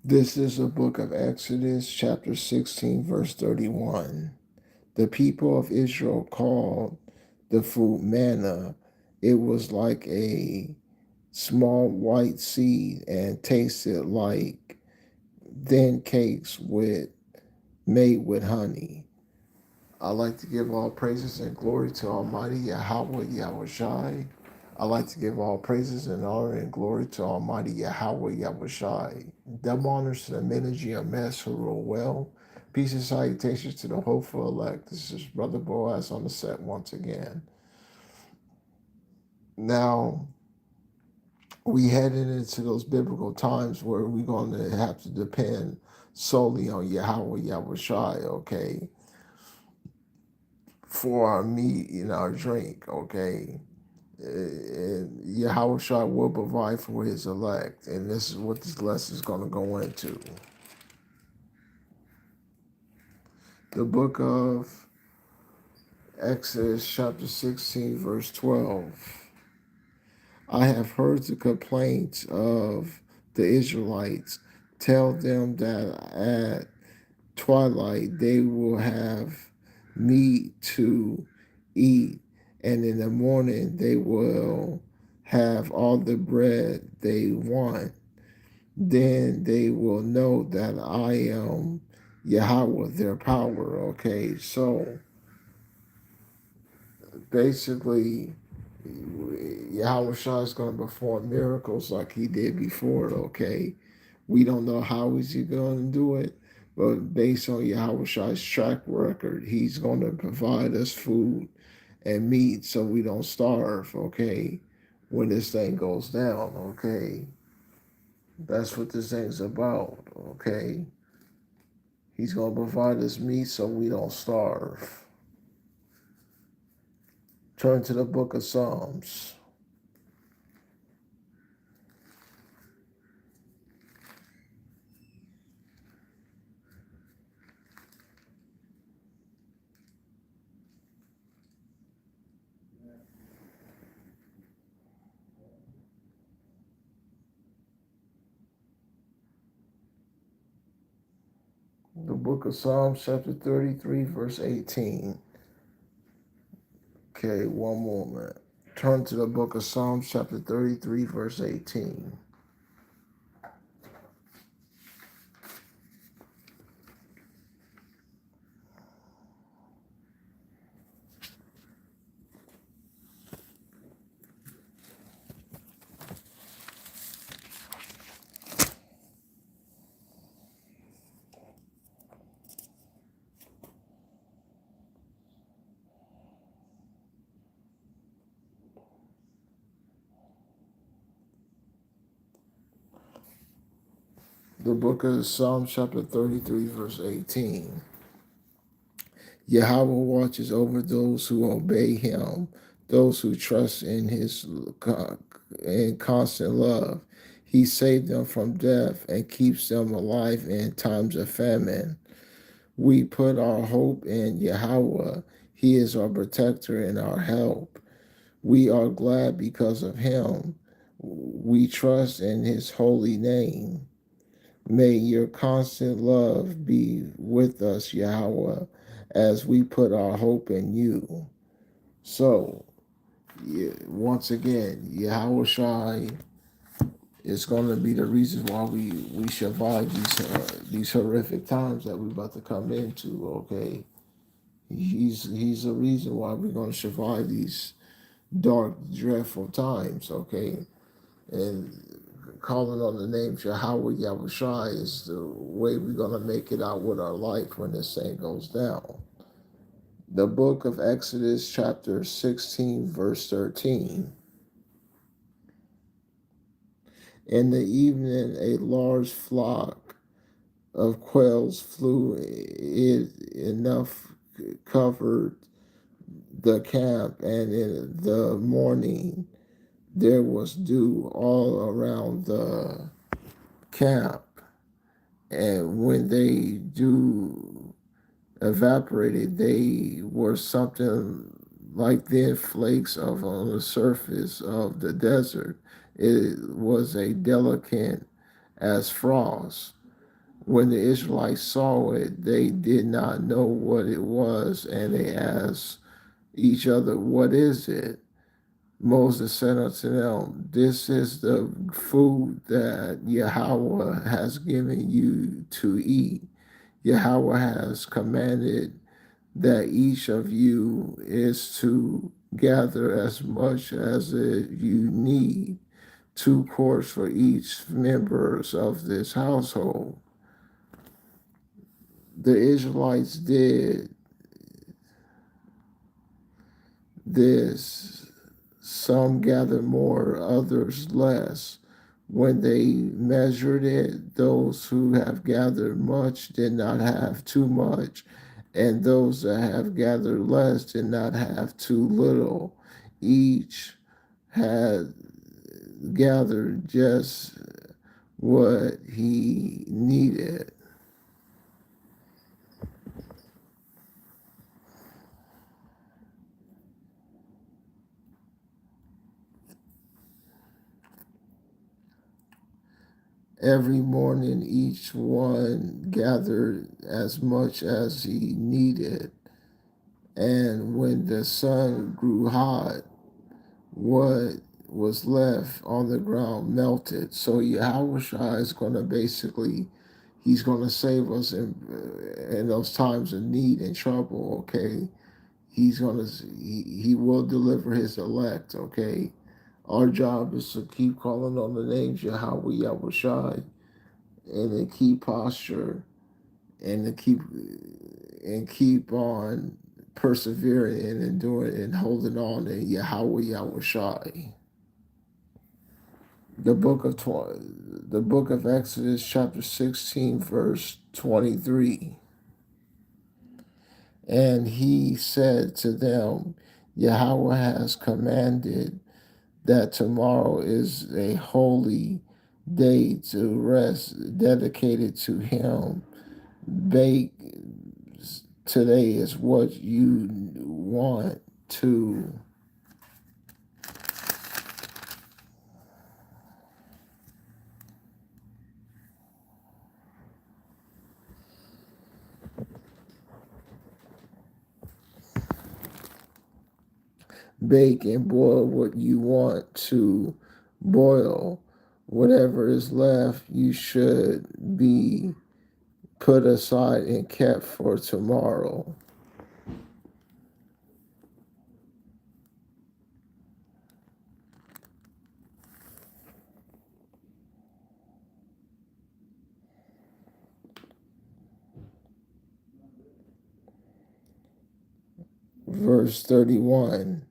This is the book of Exodus, chapter 16, verse 31. The people of Israel called the food manna. It was like a small white seed and tasted like thin cakes made with honey. I like to give all praises and glory to Almighty Yahweh Yahushai. I like to give all praises and honor and glory to Almighty Yahweh Yahushai. Double honors to the men of GMS who rule well. Peace and salutations to the hopeful elect. This is Brother Boaz on the set once again. Now, we headed into those biblical times where we're going to have to depend solely on Yahweh Yahushai, okay, for our meat and our drink, okay. And Yahweh will provide for his elect. And this is what this lesson is going to go into. The book of Exodus, chapter 16, verse 12. I have heard the complaints of the Israelites. Tell them that at twilight they will have meat to eat, and in the morning they will have all the bread they want. Then they will know that I am Yahweh, their power. Okay, so basically, Yahweh Shah is going to perform miracles like he did before. Okay, we don't know how is he going to do it, but based on Yahweh Shah's track record, he's going to provide us food and meat so we don't starve. Okay, when this thing goes down. Okay, that's what this thing's about. Okay, he's going to provide us meat so we don't starve. Turn to the book of Psalms. The book of Psalms, chapter 33, verse 18. Okay, one moment. Turn to the book of Psalms, chapter 33, verse 18. The book of Psalms, chapter 33, verse 18. Yahweh watches over those who obey him, those who trust in his in constant love. He saved them from death and keeps them alive in times of famine. We put our hope in Yahweh. He is our protector and our help. We are glad because of him. We trust in his holy name. May your constant love be with us, Yahweh, as we put our hope in you. So, yeah, once again, Yahweh Shai is going to be the reason why we survive these horrific times that we're about to come into. Okay, he's the reason why we're going to survive these dark, dreadful times. Okay, and calling on the name Yahweh Yahushai is the way we're going to make it out with our life when this thing goes down. The book of Exodus, chapter 16, verse 13. In the evening, a large flock of quails flew. It enough covered the camp, and in the morning, there was dew all around the camp. And when they do evaporated, they were something like thin flakes of on the surface of the desert. It was a delicate as frost. When the Israelites saw it, they did not know what it was, and they asked each other, "What is it?" Moses said unto them, "This is the food that Yahweh has given you to eat. Yahweh has commanded that each of you is to gather as much as you need, 2 quarts for each members of this household." The Israelites did this. Some gathered more, others less. When they measured it, those who have gathered much did not have too much, and those that have gathered less did not have too little. Each had gathered just what he needed. Every morning, each one gathered as much as he needed. And when the sun grew hot, what was left on the ground melted. So Yahushua is going to basically, he's going to save us in those times of need and trouble, okay? He will deliver his elect, okay? Our job is to keep calling on the names Yahweh Yahushua and to keep posture and to keep on persevering and enduring and holding on in Yahweh Yahushai. The book of Exodus, chapter 16, verse 23. And he said to them, Yahweh has commanded that tomorrow is a holy day to rest, dedicated to him. Bake today is what you want to bake and boil what you want to boil. Whatever is left, you should be put aside and kept for tomorrow. Verse 31.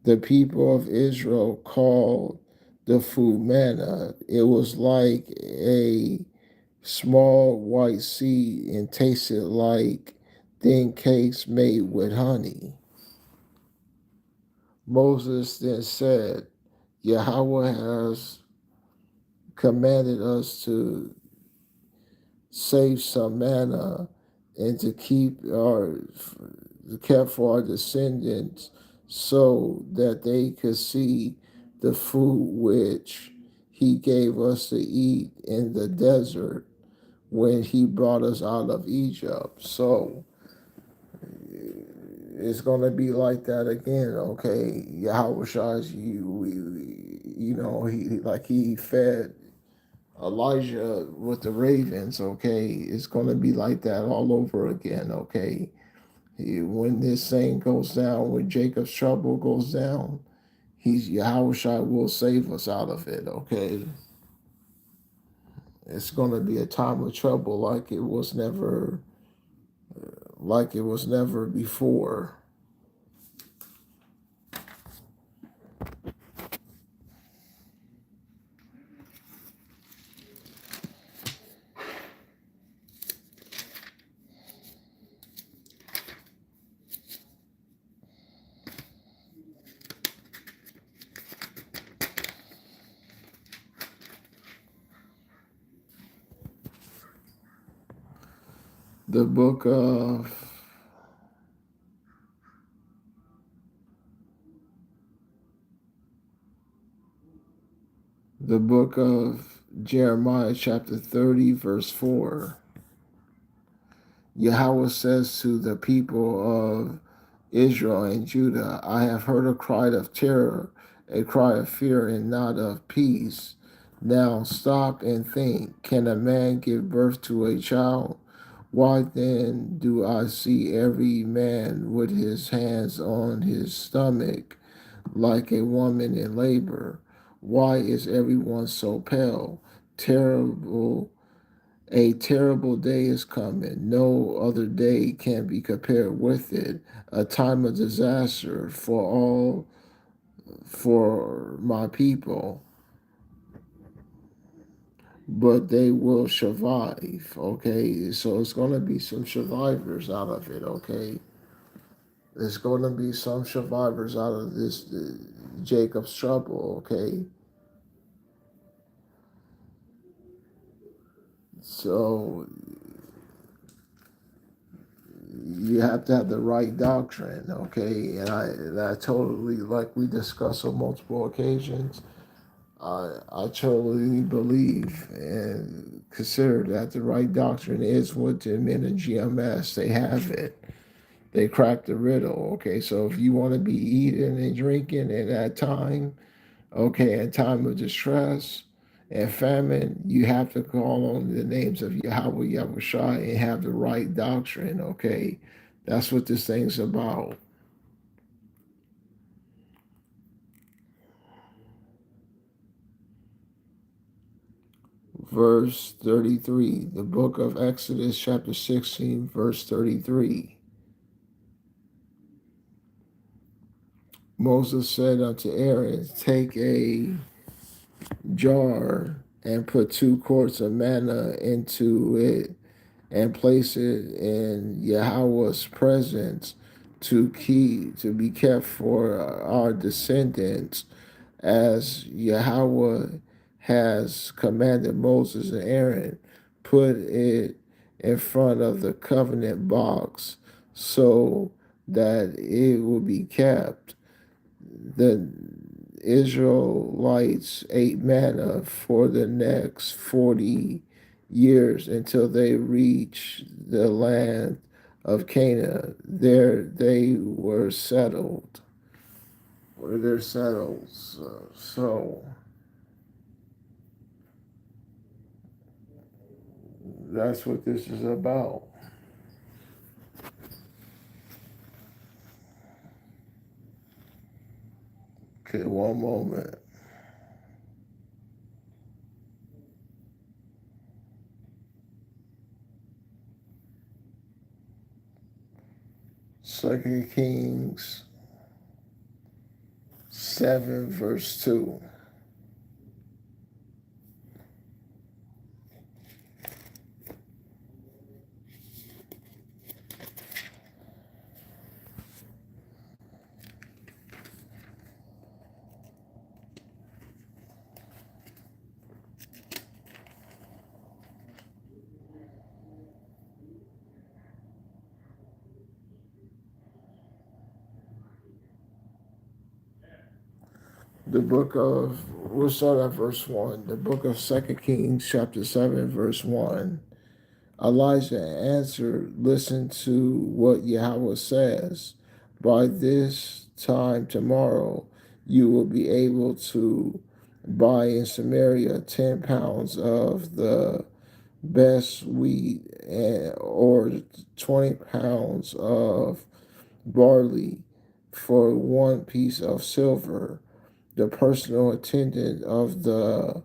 The people of Israel called the food manna. It was like a small white seed and tasted like thin cakes made with honey. Moses then said, Yahweh has commanded us to save some manna and to kept for our descendants so that they could see the food which he gave us to eat in the desert when he brought us out of Egypt. So it's going to be like that again, okay? Yahweh Shai's he fed Elijah with the ravens, okay? It's going to be like that all over again, okay? When this thing goes down, when Jacob's trouble goes down, Yahweh Shai will save us out of it, okay? It's going to be a time of trouble like it was never before. The book of Jeremiah chapter 30, verse 4. Yahweh says to the people of Israel and Judah, I have heard a cry of terror, a cry of fear and not of peace. Now stop and think, can a man give birth to a child? Why then do I see every man with his hands on his stomach like a woman in labor? Why is everyone so pale? Terrible a terrible day is coming. No other day can be compared with it. A time of disaster for my people, but they will survive. Okay, so it's going to be some survivors out of it. Okay, there's going to be some survivors out of this Jacob's trouble. Okay, so you have to have the right doctrine, okay? And I totally, like we discussed on multiple occasions, I totally believe and consider that the right doctrine is what the men of GMS, they have it. They crack the riddle, okay? So if you want to be eating and drinking at that time, okay, in time of distress and famine, you have to call on the names of Yahweh, Yahushua, and have the right doctrine, okay? That's what this thing's about. Verse 33, the book of Exodus, chapter 16, verse 33. Moses said unto Aaron, take a jar and put 2 quarts of manna into it and place it in Yahweh's presence to be kept for our descendants, as Yahweh has commanded Moses and Aaron. Put it in front of the covenant box so that it will be kept. The Israelites ate manna for the next 40 years until they reached the land of Canaan. There they were settled. Where they're settled. So that's what this is about. Okay, one moment. Second Kings 7, verse 2. We'll start at verse 1. The book of Second Kings, chapter 7, verse 1. Elijah answered, listen to what Yahweh says. By this time tomorrow, you will be able to buy in Samaria 10 pounds of the best wheat or 20 pounds of barley for 1 piece of silver. The personal attendant of the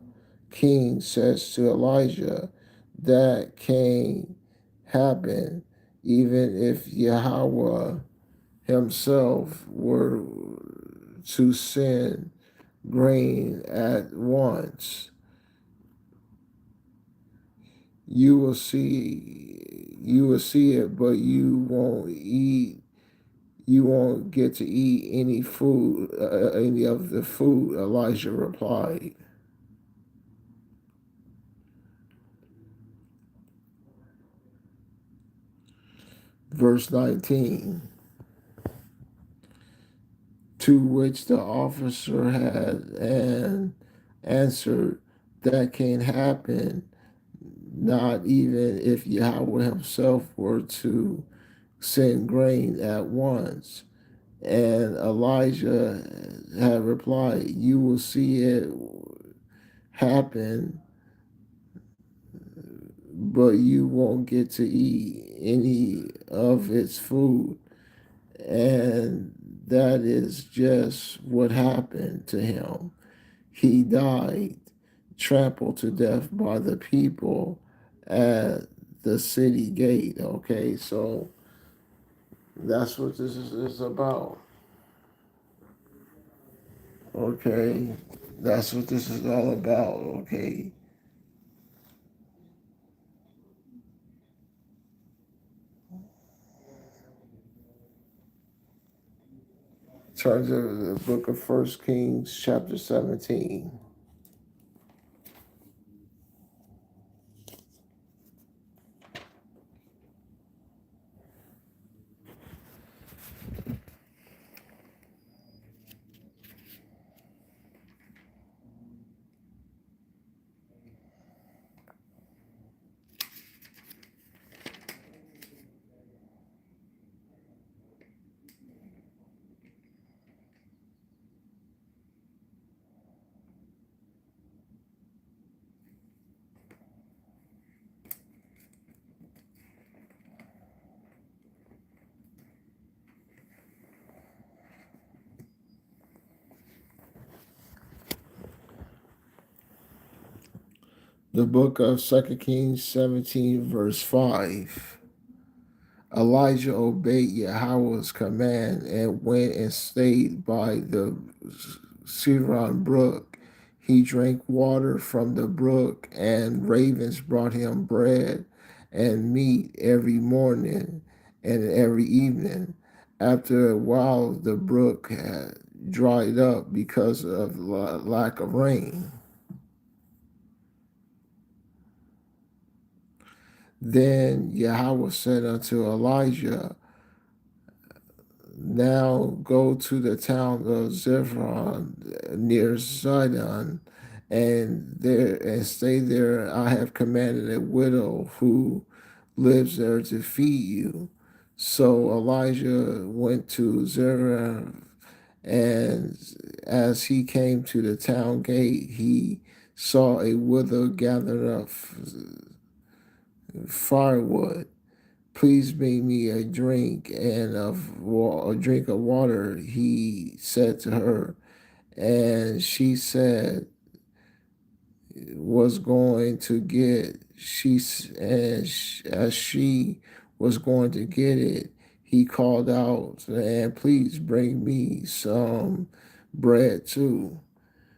king says to Elijah, that can happen even if Yahweh himself were to send grain at once. You will see it, but you won't get to eat any of the food, Elijah replied. Verse 19, to which the officer had answered, that can happen, not even if Yahweh himself were to send grain at once. And Elijah had replied, "You will see it happen, but you won't get to eat any of its food." And that is just what happened to him. He died, trampled to death by the people at the city gate. Okay, so that's what this is about. Okay, that's what this is all about. Okay, turn to the book of First Kings, chapter 17. The book of Second Kings 17, verse 5. Elijah obeyed Yahweh's command and went and stayed by the Siron brook. He drank water from the brook, and ravens brought him bread and meat every morning and every evening. After a while, the brook had dried up because of lack of rain. Then Yahweh said unto Elijah, "Now go to the town of Zephon near Sidon, and stay there. I have commanded a widow who lives there to feed you." So Elijah went to Zephon, and as he came to the town gate, he saw a widow gathering up firewood. "Please bring me a drink and a drink of water," he said to her. And she said, "Was going to get she and as she was going to get it, he called out, and please bring me some bread too."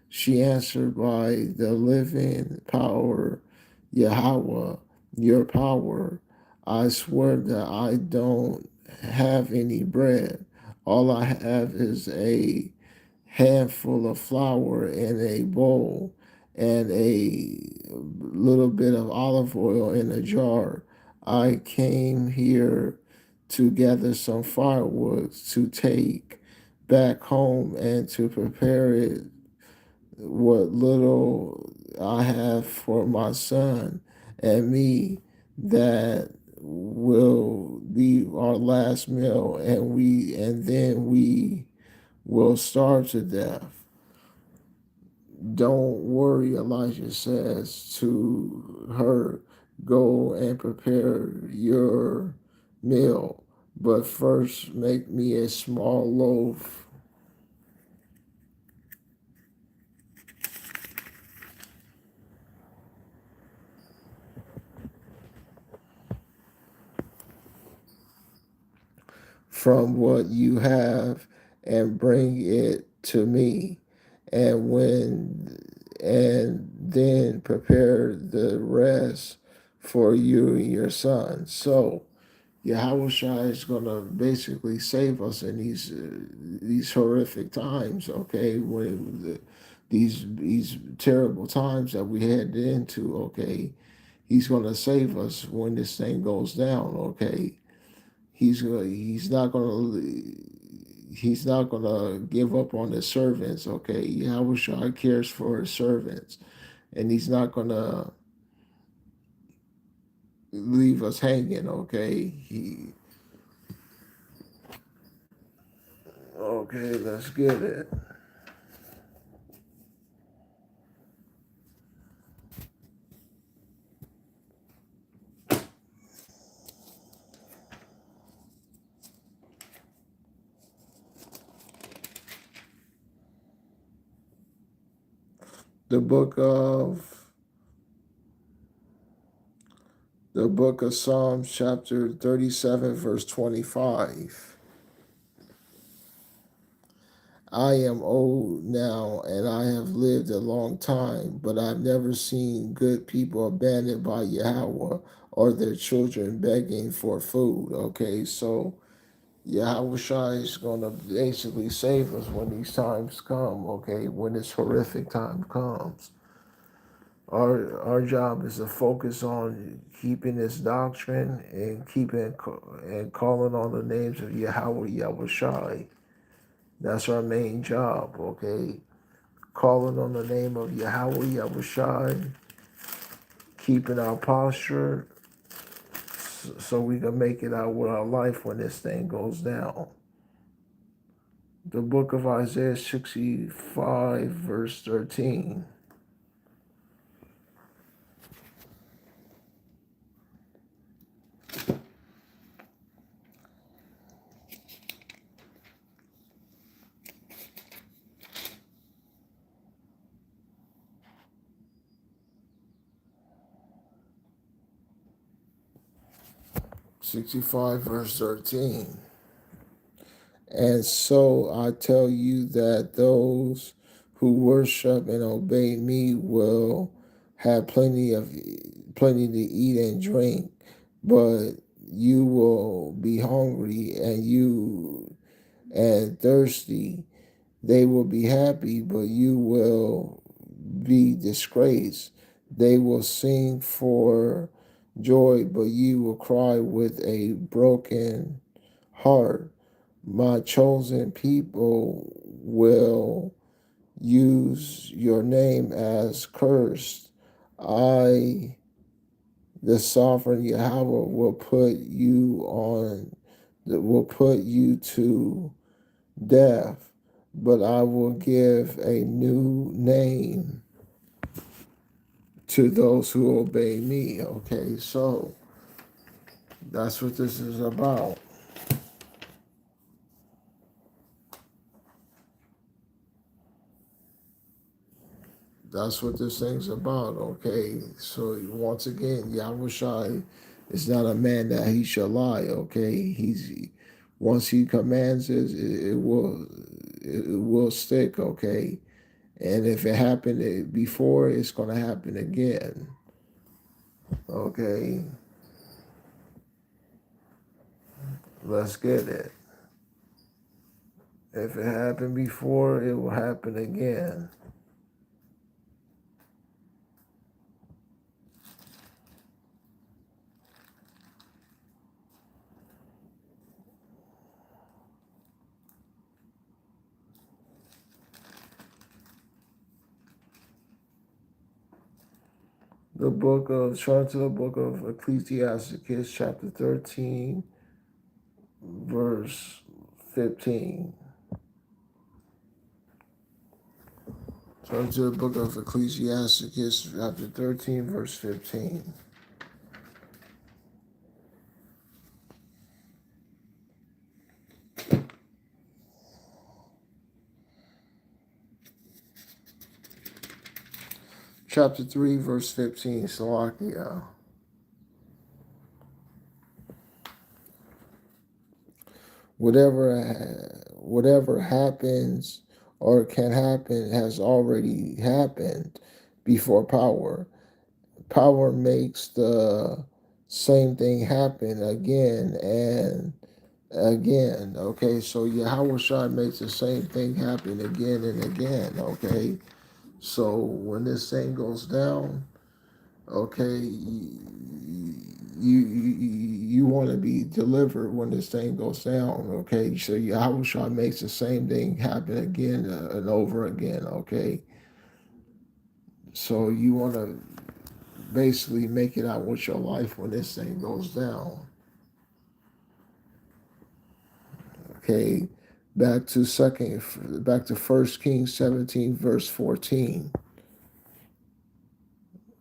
She answered, "By the living power, Yahweh, your power, I swear that I don't have any bread. All I have is a handful of flour in a bowl and a little bit of olive oil in a jar. I came here to gather some firewood to take back home and to prepare it what little I have for my son and me, that will be our last meal, and then we will starve to death." "Don't worry," Elijah says to her, "go and prepare your meal, but first make me a small loaf from what you have and bring it to me, and when and then prepare the rest for you and your son." So Yahweh Shai is going to basically save us in these horrific times. Okay, when these terrible times that we head into. Okay, he's going to save us when this thing goes down. Okay, he's not gonna give up on his servants. Okay, Yahweh Shai cares for his servants, and he's not going to leave us hanging, okay? Okay, let's get it. The book of the book of Psalms, chapter 37, verse 25. I am old now and I have lived a long time, but I've never seen good people abandoned by Yahweh or their children begging for food. Okay, so Yahweh Shai is going to basically save us when these times come, okay, when this horrific time comes. Our job is to focus on keeping this doctrine and keeping and calling on the names of Yahweh Yahweh Shai. That's our main job, okay? Calling on the name of Yahweh Yahweh Shai, keeping our posture so we can make it out with our life when this thing goes down. The book of Isaiah 65, verse 13. 65, verse 13. And so I tell you that those who worship and obey me will have plenty to eat and drink, but you will be hungry and thirsty. They will be happy, but you will be disgraced. They will sing for joy, but you will cry with a broken heart. My chosen people will use your name as cursed. I, the sovereign Yahweh, will put you to death, but I will give a new name to those who obey me. Okay, so that's what this is about. That's what this thing's about, okay? So once again, Yahweh Shai is not a man that he shall lie, okay? Once he commands it, it will stick, okay? And if it happened before, it's gonna happen again. Okay? Let's get it. If it happened before, it will happen again. Turn to the book of Ecclesiasticus, chapter 13, verse 15. Turn to the book of Ecclesiasticus, chapter 13, verse 15. Chapter 3, verse 15, Salakia. Whatever happens or can happen has already happened before power. Power makes the same thing happen again and again. Okay, so Yahweh Shai makes the same thing happen again and again. Okay, so when this thing goes down, okay, you want to be delivered when this thing goes down. Okay, so Yahweh Shai makes the same thing happen again and over again. Okay, So you want to basically make it out with your life when this thing goes down. Okay, back to 1 Kings 17 verse 14.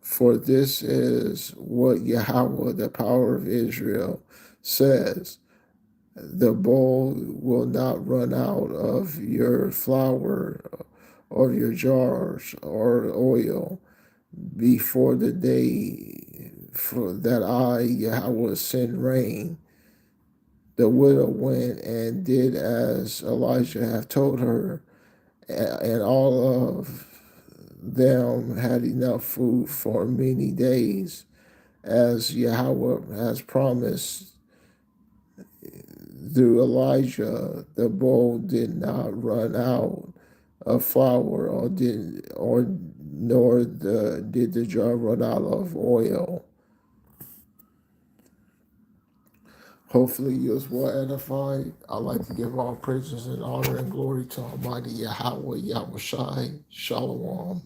For this is what Yahweh, the power of Israel, says: the bowl will not run out of your flour or your jars or oil before the day for that I, Yahweh, send rain. The widow went and did as Elijah had told her, and all of them had enough food for many days, as Yahweh has promised through Elijah. The bowl did not run out of flour, nor did the jar run out of oil. Hopefully you was well edified. I like to give all praises and honor and glory to Almighty Yahweh, Yahweh Shai. Shalom.